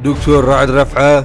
دکتۆر ڕەعەد ڕەفعە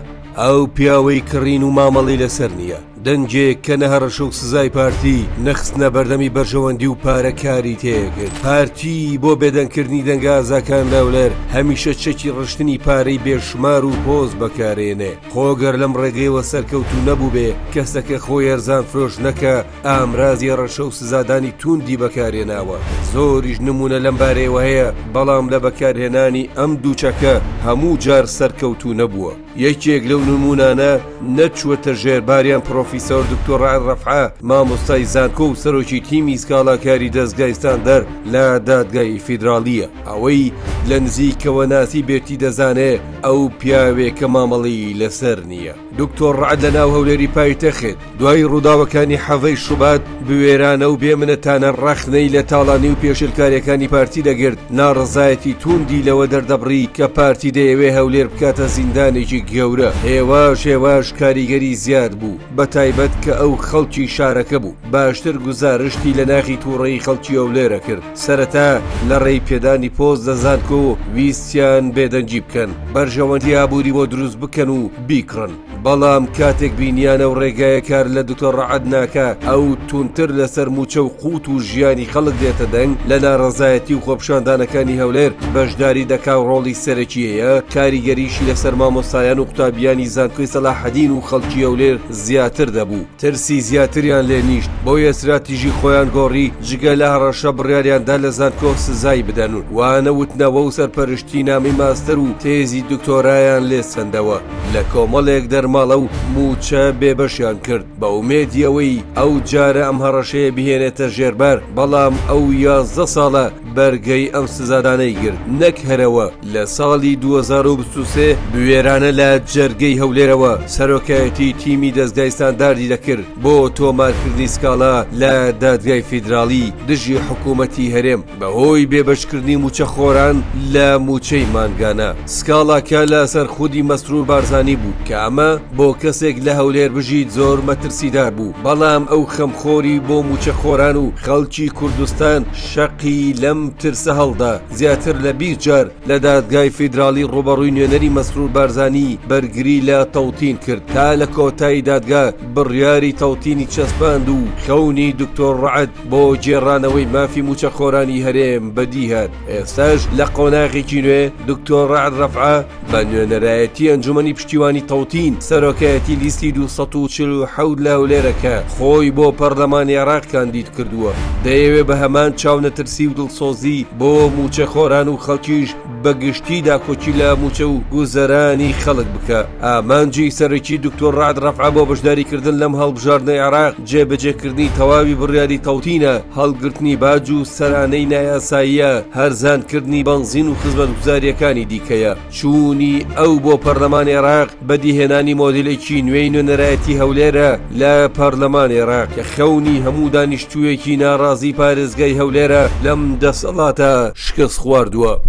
ئەو پیاوەی کڕین و مامەڵی لەسەر نییە. دەنجێک کە نەهەڕەشە و سزای پارتی نەخستنە بەردەمی بەرژەوەندی و پارەکاری تێگرت. پارتی بۆ بێدەنگکردنی دەنگە ئازاکان لەولەر هەمیشە چەکی ڕشتنی پارەی بێشمار و پۆز بەکارێنێ. خۆگەر لەم ڕێگەیەوە سەرکەوتو نەبوو بێ کەسەکە خۆی ئەرزان فرۆش نەکە ئامرازی ڕەشە و سزادانی توندی بەکارێناوە. زۆریش نمونە لەم بارەیەوە هەیە، بەڵام لە بەکارهێنانی ئەم دووچەکە هەموو جار سەرکەوتو نەبووە. یەکێک لەو نمونانە نەچووەتە ژێرباریان پرۆفیسۆر دکتۆر ڕەعەد ڕەفعە، مامۆستای زانکۆ و سەرۆکی تیمی سکاڵاکاری دەستگای ستاندەر لە دادگای فیدراڵیە. ئەوەی لە نزیکەوە ناسی بێتی دەزانێ ئەو پیاوێکە مامەڵی لەسەر نییە. دکتۆر ڕەعەد لە ناو هەولێری پایتەخت دوای ڕووداوەکانی حەڤەی شوبات بوێرانە و بێمنەتانە ڕەخنەی لە تاڵانی و پێشلکاریەکانی پارتی دەگرت. ناڕەزایەتی توندی لەوە دەردەبڕی کە پارتی دەیەوێ هەولێر بکاتە زیندانێکی گەورە. هێواش کاریگەری زیاد بوو، بە تایبەت کە ئەو خەڵکی شارەکە بوو. باشتر گوزارشتی لە ناخی تووڕەیی خەڵکی هەولێرە کرد. سەرەتا لە ڕێی پێدانی پۆز دەزانکۆ ویستیان بێدەنجی بکەن، بەرژەوەندی ئابووری بۆ دروست بکەن و بیکڕن. بەڵام کاتێک بینیانە و ڕێگایە کار لە دکتۆر ڕەعەد ناکە، ئەو تونتر لەسەر موچە و قوت و ژیانی خەڵک دێتە دەنگ. لە ناڕەزایەتی و خۆپشاندانەکانی هەولێر بەشداری دەکا و ڕۆڵی سەرەکیەیە. کاریگەریشی لەسەر مامۆستایان و قوتابیانی زانکۆی سەلاحەدین و خەڵکی هەولێر زیاتر دەبوو. ترسی زیاتریان لێ نیشت، بۆیە استراتیژی خۆیان گۆڕی جگە لە هەڕەشە بڕیاریاندا لە زانکۆ سزای بدەن و وانەوتنەوە و سەرپەرشتی نامی ماستەر و تێزی دکتۆرایان لێ سەندەوە. لە کۆمەڵێک دەرماڵە و موچە بێبەشیان کرد بە ئومێدی ئەوەی ئەو جارە ئەم هەڕەشەیە بهێنێتە ژێربار. بەڵام ئەو 11 ساڵە بەرگەی ئەم سزادانەی گرت نەک هەرەوە. لە ساڵی 2023 بوێرانە لە جەرگەی هەولێرەوە سەرۆکایەتی تیمی دەستگای ستانداردی دەکرد بۆ تۆمارکردنی سکاڵا لە دادگای فیدراڵی دژی حکوومەتی هەرێم بەهۆی بێبەشکردنی موچە خۆران لە موچەی مانگانە. سکاڵاکە لە سەر خودی مەسرور بارزانی بوو کە ئەمە بۆ کەسێک لە هەولێر بژیت زۆر مەترسیدار بوو. بەڵام ئەو خەمخۆری بۆ موچە خۆران و خەڵکی کوردستان شەقی لەم ترسە هەڵدا. زیاتر لە 20 جار لە دادگای فیدراڵی ڕوبەڕووی نوێنەری مەسرور بارزانی بەرگری لە تەوتین کرد تا لە کۆتایی دادگا بڕیاری تەوتینی چەسپاند و خەونی دکتۆر ڕەعەد بۆ جێڕانەوەی مافی موچە خۆرانی هەرێم بەدی هات. ئێستاش لە قۆناغێکی نوێ دکتۆر ڕەعەد ڕەفعە بە نوێنەرایەتی ئەنجومەنی پشتیوانی تەوتین سەرۆکایەتی لیستی 247 لە هەولێرەکە خۆی بۆ پەرلەمانی عێراق کاندید کردووە. دەیەوێ بە هەمان چاو نەترسی و دڵسۆزی بۆ موچە خۆران و خەڵکیش بەگشتی داکۆچی لە موچە و گوزەرانی خەڵک بکە. ئامانجی سەرەکی دکتۆر ڕەعەد ڕەفعە بۆ بەشداریکردن لەم هەڵبژاردنەی عێراق جێبەجێکردنی تەواوی بڕیاری تەوتینە، هەڵگرتنی باج و سەرانەی نایاساییە، هەرزانکردنی بەنزین و خزمەتگوزاریەکانی دیکەیە. چوونی ئەو بۆ پەرلەمانی عێراق بەدیهێنانی مۆدیلێکی نوێی نوێنەرایەتی هەولێرە لە پەرلەمانی عێراق کە خەونی هەموو دانیشتوویەکی ناڕازی پارێزگای هەولێرە لەم دەسەڵاتە شکست خواردووە.